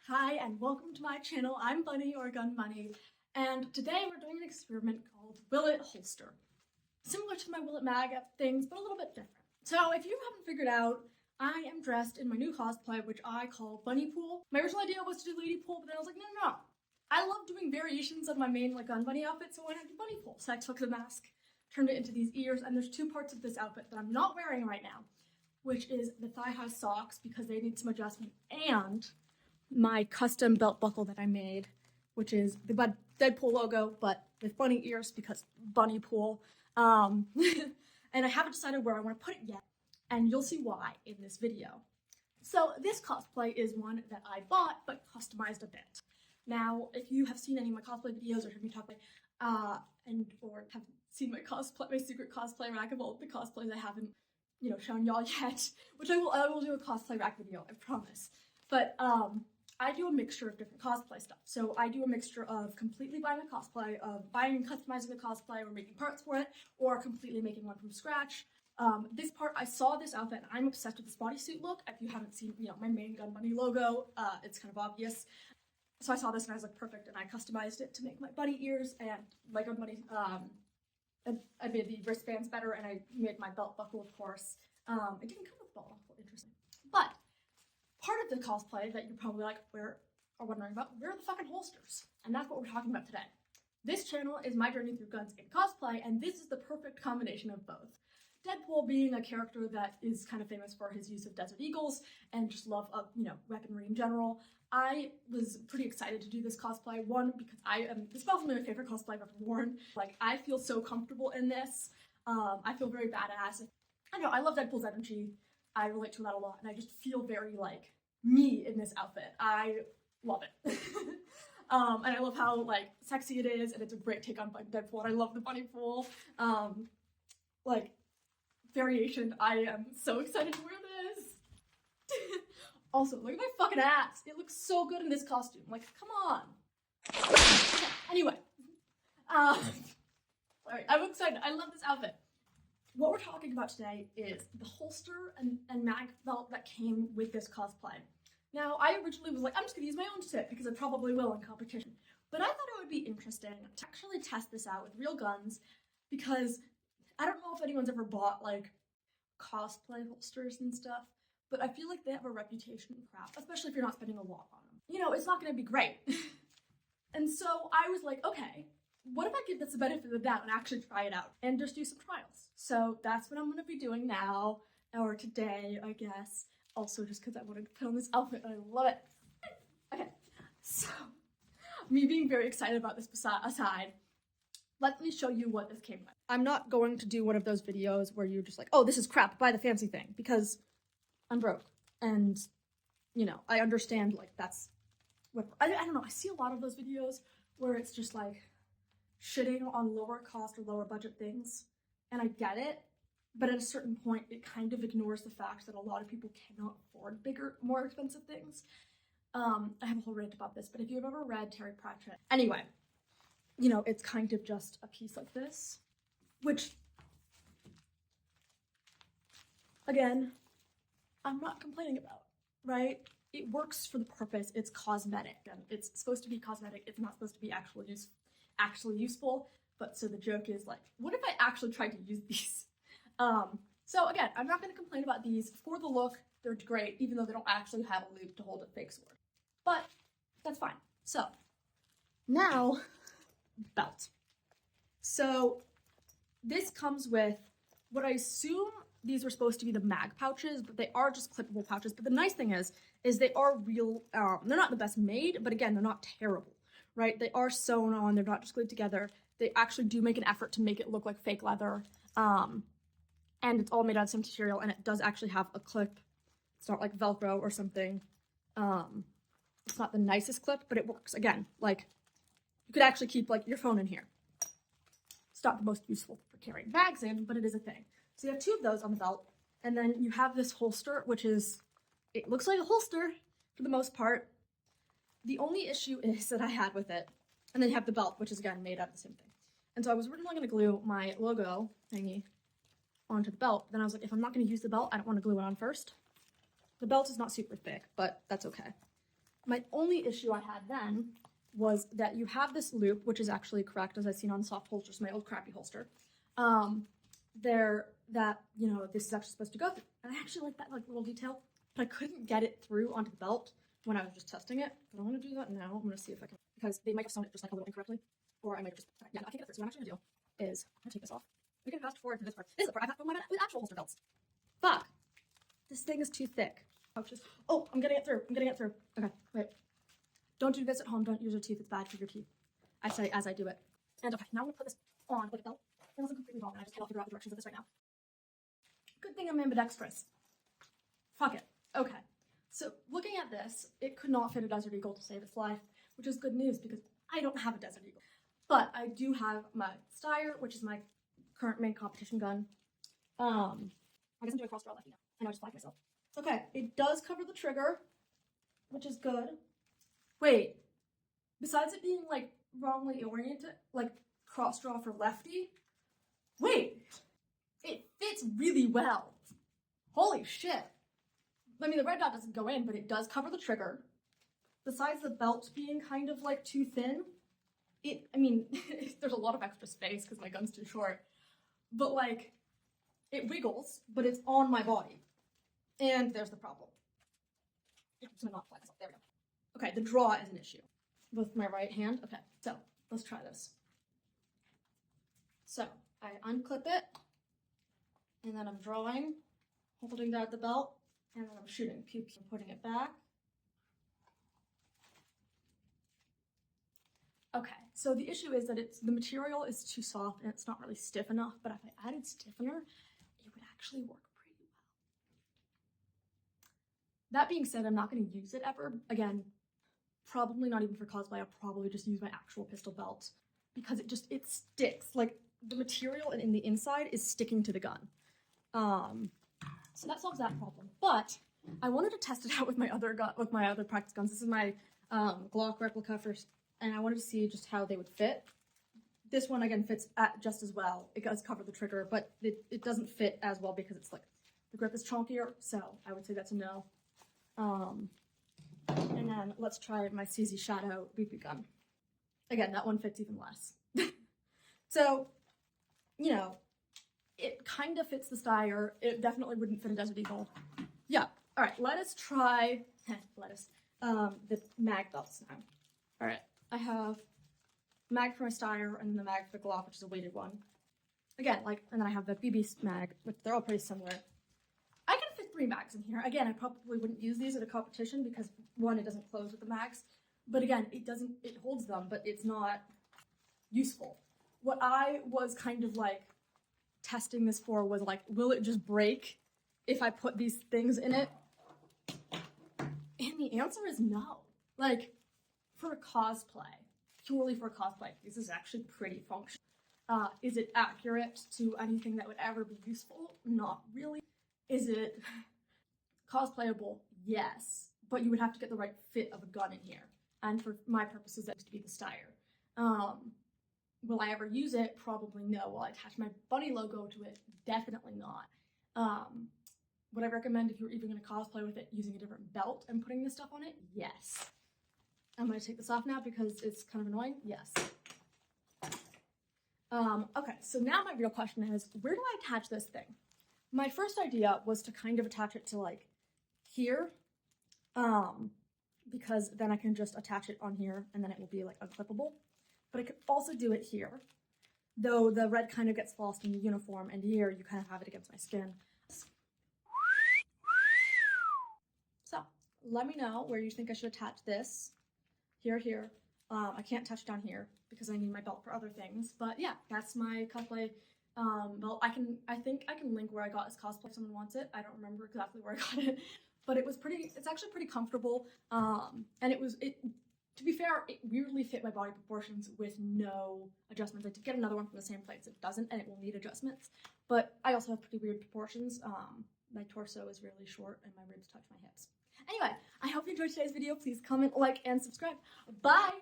Hi and welcome to my channel. I'm Bunny or Gun Bunny, and today we're doing an experiment called Will It Holster. Similar to my Will It Mag things, but a little bit different. So if you haven't figured out, I am dressed in my new cosplay, which I call Bunny Pool. My original idea was to do Lady Pool, but then I was like, no. I love doing variations of my main Gun Bunny outfit, so why not do Bunny Pool? So I took the mask, turned it into these ears, and there's two parts of this outfit that I'm not wearing right now, which is the thigh-high socks because they need some adjustment, and my custom belt buckle that I made, which is the Deadpool logo, but with bunny ears because Bunny Pool. And I haven't decided where I want to put it yet, and you'll see why in this video. So this cosplay is one that I bought but customized a bit. Now, if you have seen any of my cosplay videos or heard me talk about, or have seen my secret cosplay rack of all the cosplays I haven't, shown y'all yet, which I will do a cosplay rack video, I promise. But I do a mixture of different cosplay stuff. So I do a mixture of completely buying a cosplay, of buying and customizing the cosplay or making parts for it, or completely making one from scratch. This part, I saw this outfit and I'm obsessed with this bodysuit look. If you haven't seen, my main Gun Bunny logo, it's kind of obvious. So I saw this and I was like, perfect, and I customized it to make my bunny ears and my Gun Bunny, I made the wristbands better, and I made my belt buckle, of course. It didn't come with a belt buckle, interesting. But part of the cosplay that you're probably like, wondering about, where are the fucking holsters? And that's what we're talking about today. This channel is my journey through guns in cosplay, and this is the perfect combination of both. Deadpool being a character that is kind of famous for his use of Desert Eagles and just love of, weaponry in general. I was pretty excited to do this cosplay, one, because this is probably my favorite cosplay I've ever worn. Like, I feel so comfortable in this. I feel very badass. I know, I love Deadpool's energy. I relate to that a lot, and I just feel very, me in this outfit. I love it. And I love how, sexy it is, and it's a great take on Deadpool, and I love the bunny pool. Variation. I am so excited to wear this. Also, look at my fucking ass. It looks so good in this costume. Come on. Okay, anyway. Alright, I'm excited. I love this outfit. What we're talking about today is the holster and mag belt that came with this cosplay. Now, I originally was like, I'm just gonna use my own shit because I probably will in competition. But I thought it would be interesting to actually test this out with real guns, because I don't know if anyone's ever bought cosplay holsters and stuff, but I feel like they have a reputation in crap, especially if you're not spending a lot on them. It's not gonna be great. And so I was like, okay, what if I give this the benefit of the doubt and actually try it out and just do some trials? So that's what I'm gonna be doing now, or today, I guess. Also, just because I wanted to put on this outfit and I love it. Okay, so me being very excited about this aside, let me show you what this came with. I'm not going to do one of those videos where you're just like, oh, this is crap, buy the fancy thing, because I'm broke. And, I understand, that's what, I don't know, I see a lot of those videos where it's just shitting on lower cost or lower budget things, and I get it, but at a certain point, it kind of ignores the fact that a lot of people cannot afford bigger, more expensive things. I have a whole rant about this, but if you've ever read Terry Pratchett, anyway, it's kind of just a piece like this, which, again, I'm not complaining about, right? It works for the purpose. It's cosmetic, and it's supposed to be cosmetic. It's not supposed to be actually useful. But so the joke is what if I actually tried to use these? So again, I'm not going to complain about these. For the look, they're great, even though they don't actually have a loop to hold a fake sword. But that's fine. So now, belt. So this comes with what I assume these were supposed to be the mag pouches, but they are just clippable pouches. But the nice thing is they are real. They're not the best made, but again, they're not terrible, right? They are sewn on. They're not just glued together. They actually do make an effort to make it look like fake leather. And it's all made out of the same material, and it does actually have a clip. It's not like Velcro or something. It's not the nicest clip, but it works. Again, you could actually keep your phone in here. It's not the most useful for carrying bags in, but it is a thing. So you have two of those on the belt, and then you have this holster, which is, it looks like a holster for the most part. The only issue is that I had with it, and then you have the belt, which is again made out of the same thing. And so I was originally going to glue my logo thingy onto the belt. Then I was like, if I'm not going to use the belt, I don't want to glue it on first. The belt is not super thick, but that's okay. My only issue I had then was that you have this loop, which is actually correct, as I've seen on soft holsters, my old crappy holster. This is actually supposed to go through. And I actually like that little detail, but I couldn't get it through onto the belt when I was just testing it. But I'm gonna do that now. I'm gonna see if I can, because they might have sewn it just like a little incorrectly, or I might have just, yeah, no, I can't get it through. So what I'm actually gonna do is, I'm gonna take this off. We can fast forward to this part. This is the part I have from my actual holster belts. Fuck. This thing is too thick. Oh, I'm getting it through. Okay, wait. Don't do this at home. Don't use your teeth. It's bad for your teeth. I say as I do it. And okay, now I'm gonna put this on with a belt. It wasn't completely wrong, and I just cannot figure out the directions of this right now. Good thing I'm ambidextrous. Fuck it. Okay. So looking at this, it could not fit a Desert Eagle to save its life, which is good news because I don't have a Desert Eagle. But I do have my Steyr, which is my current main competition gun. I guess I'm doing crossdraw lucky now. I know I just flagged myself. Okay, it does cover the trigger, which is good. Wait, besides it being like wrongly oriented, like crossdraw for lefty, wait, it fits really well. Holy shit. I mean, the red dot doesn't go in, but it does cover the trigger. Besides the belt being kind of like too thin, there's a lot of extra space because my gun's too short, but like, it wiggles, but it's on my body. And there's the problem. I'm just gonna not flag myself. There we go. Okay, the draw is an issue with my right hand. Okay, so let's try this. So I unclip it, and then I'm drawing, holding down the belt, and then I'm shooting. Pew, pew, putting it back. Okay, so the issue is that the material is too soft and it's not really stiff enough, but if I added stiffener, it would actually work pretty well. That being said, I'm not going to use it ever. Again, probably not even for cosplay. I'll probably just use my actual pistol belt because it sticks. Like, the material in the inside is sticking to the gun. So that solves that problem. But I wanted to test it out with my other practice guns. This is my Glock replica and I wanted to see just how they would fit. This one, again, fits just as well. It does cover the trigger, but it doesn't fit as well because it's like, the grip is chunkier, so I would say that's a no. And then let's try my CZ Shadow BB gun. Again, that one fits even less. So, you know, it kind of fits the Steyr. It definitely wouldn't fit a Desert Eagle. Yeah. All right, let us try the mag belts now. All right, I have mag for my Steyr and the mag for the Glock, which is a weighted one. Again, and then I have the BB mag, which they're all pretty similar. I can fit 3 mags in here. Again, I probably wouldn't use these at a competition because, one, it doesn't close with the mags, but again, it holds them, but it's not useful. What I was kind of like testing this for was like, will it just break if I put these things in it? And the answer is no. Like, for cosplay, purely for cosplay, this is actually pretty functional. Is it accurate to anything that would ever be useful? Not really. Is it cosplayable? Yes. But you would have to get the right fit of a gun in here. And for my purposes, that used to be the Steyr. Will I ever use it? Probably no. Will I attach my bunny logo to it? Definitely not. Would I recommend, if you're even going to cosplay with it, using a different belt and putting this stuff on it? Yes. I'm going to take this off now because it's kind of annoying. Yes. Okay, so now my real question is, where do I attach this thing? My first idea was to kind of attach it to like here, because then I can just attach it on here and then it will be like unclippable. But I could also do it here, though the red kind of gets lost in the uniform, and here you kind of have it against my skin. So let me know where you think I should attach this. Here. I can't touch down here because I need my belt for other things. But yeah, that's my cosplay belt. I think I can link where I got this cosplay if someone wants it. I don't remember exactly where I got it, but it's actually pretty comfortable. And to be fair, it weirdly fit my body proportions with no adjustments. I did get another one from the same place that doesn't, and it will need adjustments. But I also have pretty weird proportions. My torso is really short and my ribs touch my hips. Anyway, I hope you enjoyed today's video. Please comment, like, and subscribe. Bye!